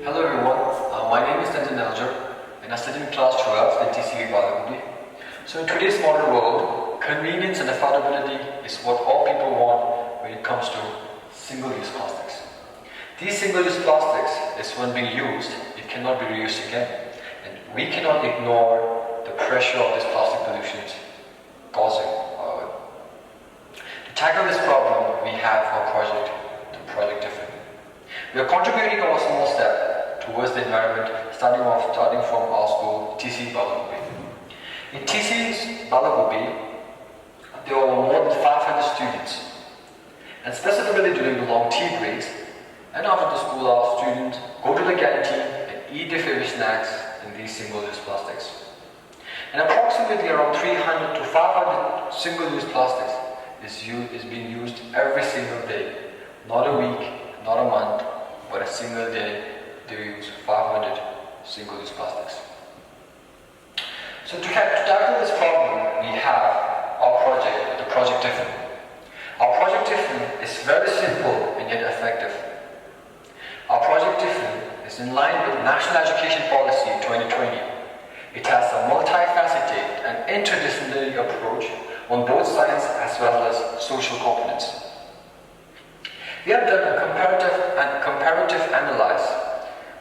Hello everyone, my name is Tiffin and I study in class 12 in TCV Bylakuppe. So in today's modern world, convenience and affordability is what all people want when it comes to single-use plastics. These single-use plastics is when being used, it cannot be reused again. And we cannot ignore the pressure of this plastic pollution causing. To tackle this problem, we have our project, the Project Tiffin. We are contributing our small step towards the environment, starting from our school, TCV Bylakuppe. In TCV Bylakuppe, there were more than 500 students, and specifically during the long tea breaks, and after the school, our students go to the canteen and eat their favorite snacks in these single-use plastics. And approximately around 300 to 500 single-use plastics is being used every single day, not a week, not a month, but a single day they use 500 single-use plastics. So to tackle this problem, we have our project, the Project Tiffin. Our Project Tiffin is very simple and yet effective. Our Project Tiffin is in line with National Education Policy 2020. It has a multifaceted and interdisciplinary approach on both science as well as social components. We have done a comparative analysis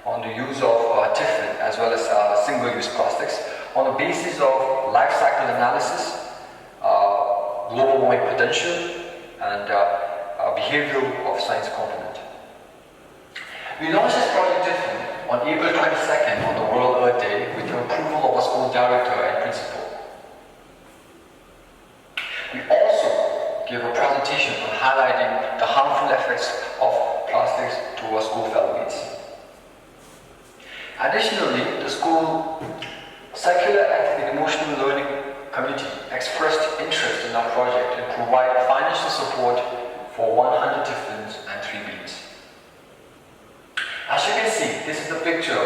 on the use of Tiffin as well as single-use plastics on the basis of life cycle analysis, global warming potential, and behavioral of science component. We launched this Project Tiffin on April 22nd on the World Earth Day with the approval of our school director and principal. We also gave a presentation on highlighting the harmful effects of plastics to our school fellows. Additionally, the school secular and emotional learning committee expressed interest in our project and provided financial support for 100 Tiffins and 3 beans. As you can see, this is the picture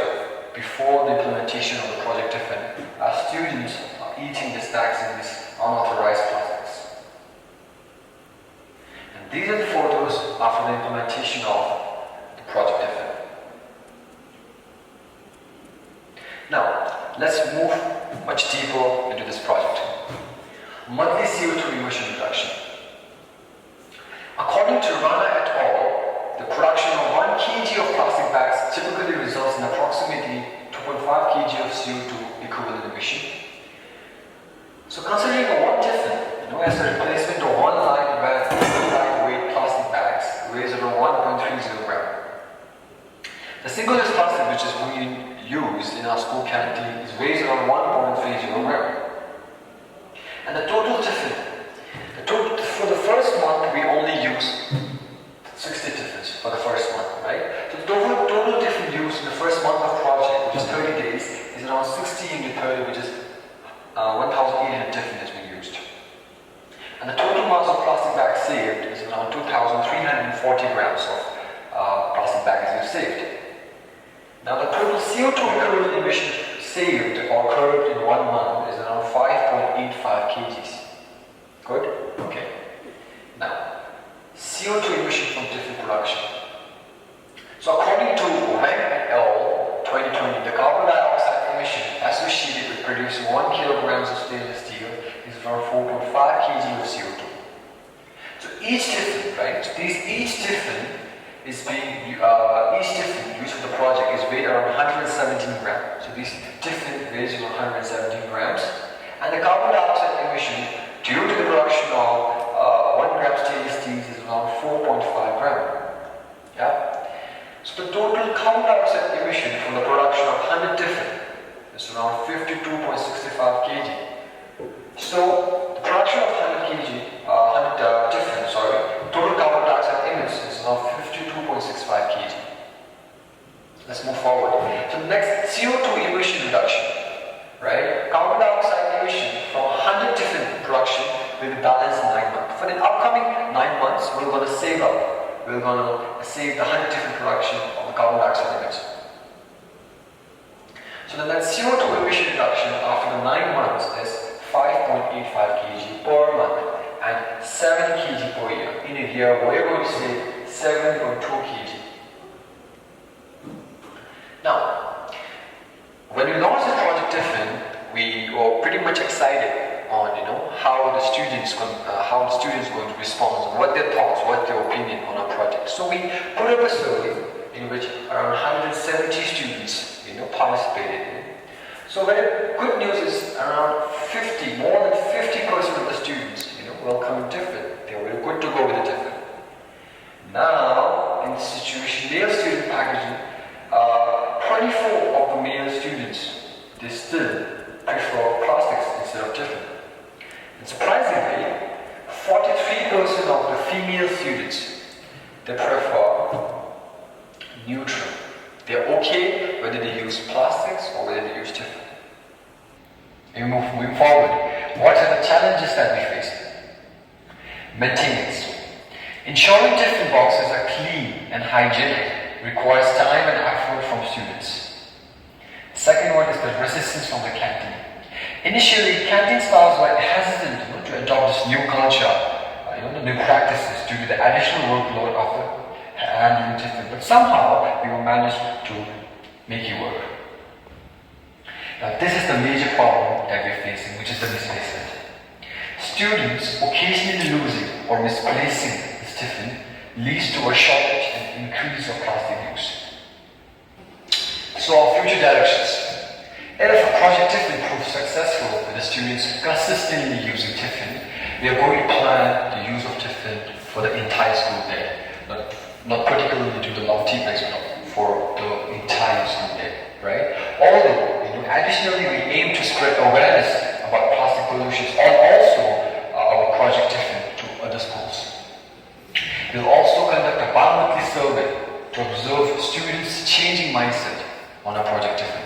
before the implementation of the Project Tiffin. Our students are eating the snacks in these unauthorized plastics. And these are the photos after the implementation of the Project Tiffin. Now, let's move much deeper into this project. Monthly CO2 emission reduction. According to Rana et al., the production of 1 kg of plastic bags typically results in approximately 2.5 kg of CO2 equivalent emission. So considering a 1 Tiffin, as a replacement of 1 lightweight plastic bags weighs around 1.30 gram. The single-use plastic which is being used in our school canteen weighs around 1.30 gram. And the total Tiffin, for the first month we only use 60 Tiffins for the first month, right? So the total Tiffin used in the first month of project, which is 30 days, is around 60 into 30, which is 1,800 Tiffin has been used. And the total mass of plastic bags saved is around 2,340 grams of plastic bags saved. Now the total CO2 equivalent emission saved or curbed in 1 month is around 5.85 kgs. Good? Okay. Now, CO2 emission from Tiffin production. So according to Wang et al. 2020, the carbon dioxide emission associated with producing 1 kilogram of stainless steel is around 4.5 kg of CO2. So each Tiffin, right? So each Tiffin is being each Tiffin used for the project is weighed around 117 grams. So this Tiffin weighs around 117 grams, and the carbon dioxide emission due to the production of 1 gram stainless steel is around 4.5 grams. Yeah. So the total carbon dioxide emission from the production of 100 Tiffin is around 52.65 kg. So the production of 100 Tiffin, total carbon dioxide emission is around 52.65 kg. Let's move forward. So the next, CO2 emission reduction, right? Carbon dioxide emission from 100 Tiffin production will be balanced in 9 months. For the upcoming 9 months, we're going to save up. We're going to save the 100 Tiffin production of the carbon dioxide emission. So the net CO2 emission reduction after the 9 months is 5.85 kg per month and 7 kg per year. In a year, we're going to save 7.2 kg. how the students going to respond, what their thoughts, what their opinion on our project. So we put up a survey in which around 170 students, participated in. So very good news is around more than 50% of the students, welcome Tiffin. They are very good to go with the Tiffin. Now, in this situation, male student packaging, 24 of the male students, they still prefer plastics instead of Tiffin. And surprisingly, 43% of the female students, they prefer neutral. They're okay whether they use plastics or whether they use Tiffin. And moving forward, what are the challenges that we face? Maintenance. Ensuring Tiffin boxes are clean and hygienic requires time and effort from students. Second one is the resistance from the canteen. Initially, canteen staffs were hesitant to adopt this new culture, the new practices due to the additional workload of the handling Tiffin, but somehow we will manage to make it work. Now, this is the major problem that we're facing, which is the misplacement. Students occasionally losing or misplacing this Tiffin leads to a shortage and increase of plastic use. So our future directions. If a project Tiffin proves successful with the students consistently using Tiffin, we are going to plan the use of Tiffin for the entire school day. Not particularly to the multiplex, but for the entire school day, right? Although, additionally, we aim to spread awareness about plastic pollution and also our project Tiffin to other schools. We'll also conduct a bi-monthly survey to observe students' changing mindset on our project Tiffin.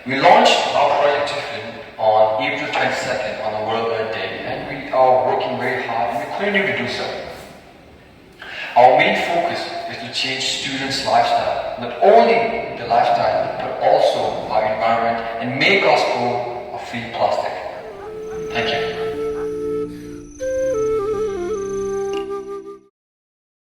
We launched our project Tiffin on April 22nd on the World Earth Day, and we are working very hard and we continue to do so. Our main focus is to change students' lifestyle, not only the lifestyle, but also our environment, and make our school a free plastic. Thank you.